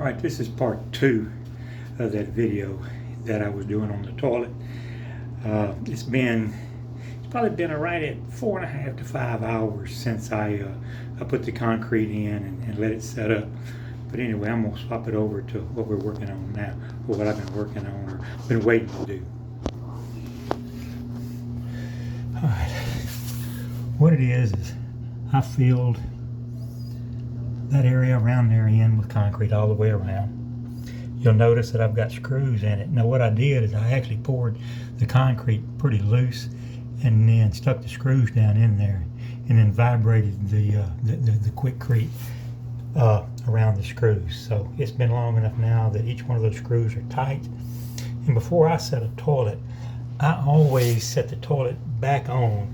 All right, this is part 2 of that video that I was doing on the toilet. It's probably been right at 4.5 to 5 hours since I put the concrete in and let it set up. But anyway, I'm gonna swap it over to what we're working on now, or what I've been working on or been waiting to do. All right, what it is I filled that area around there in with concrete all the way around. You'll notice that I've got screws in it. Now what I did is I actually poured the concrete pretty loose and then stuck the screws down in there and then vibrated the quickcrete around the screws. So it's been long enough now that each one of those screws are tight. And before I set a toilet, I always set the toilet back on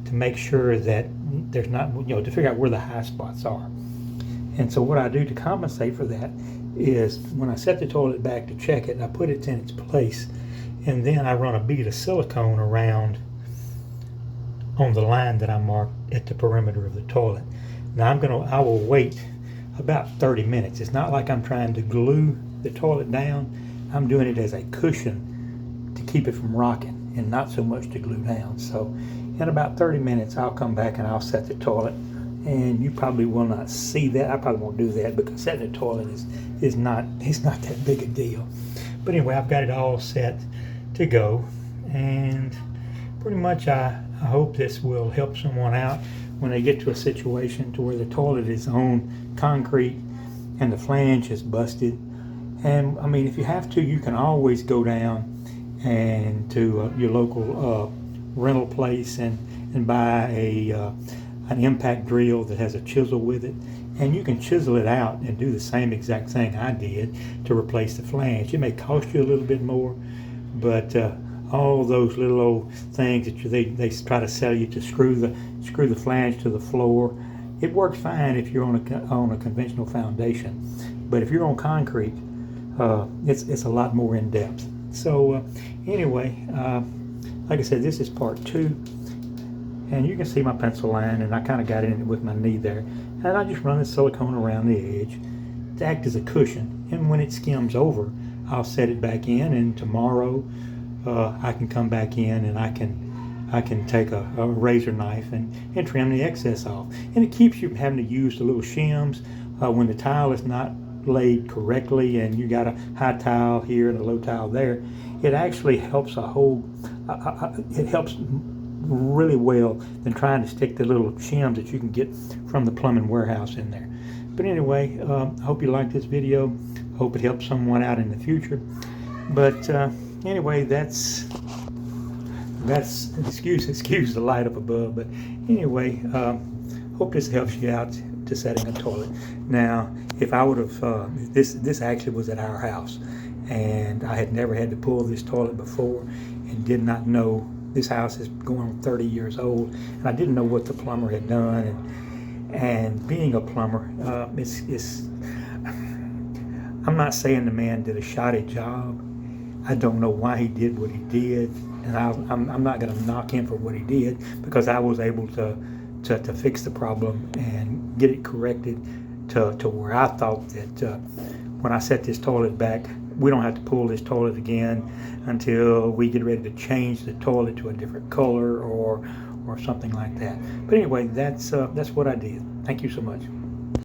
to make sure that there's not, to figure out where the high spots are. And so what I do to compensate for that is when I set the toilet back to check it, I put it in its place, and then I run a bead of silicone around on the line that I marked at the perimeter of the toilet. Now I will wait about 30 minutes. It's not like I'm trying to glue the toilet down. I'm doing it as a cushion to keep it from rocking and not so much to glue down. So in about 30 minutes, I'll come back and I'll set the toilet. And you probably will not see that. I probably won't do that because setting the toilet is not that big a deal. But anyway, I've got it all set to go, and pretty much I hope this will help someone out when they get to a situation to where the toilet is on concrete and the flange is busted. And I mean, if you have to, you can always go down and to your local rental place and buy an impact drill that has a chisel with it, and you can chisel it out and do the same exact thing I did to replace the flange. It may cost you a little bit more, but all those little old things that they try to sell you to screw the flange to the floor, it works fine if you're on a conventional foundation. But if you're on concrete, it's a lot more in depth. So anyway, like I said, this is part 2. And you can see my pencil line, and I kind of got in it with my knee there. And I just run the silicone around the edge to act as a cushion. And when it skims over, I'll set it back in, and tomorrow I can come back in and I can take a razor knife and trim the excess off. And it keeps you having to use the little shims when the tile is not laid correctly and you got a high tile here and a low tile there. It actually helps it helps really well than trying to stick the little shims that you can get from the plumbing warehouse in there. But anyway, I hope you like this video. I hope it helps someone out in the future. But anyway, that's excuse the light up above. But anyway, hope this helps you out to setting a toilet. Now, if I would have this actually was at our house, and I had never had to pull this toilet before and did not know. This house is going on 30 years old, and I didn't know what the plumber had done. And being a plumber, I'm not saying the man did a shoddy job. I don't know why he did what he did, and I'm not going to knock him for what he did, because I was able to fix the problem and get it corrected to where I thought that when I set this toilet back, we don't have to pull this toilet again until we get ready to change the toilet to a different color or something like that. But anyway, that's what I did. Thank you so much.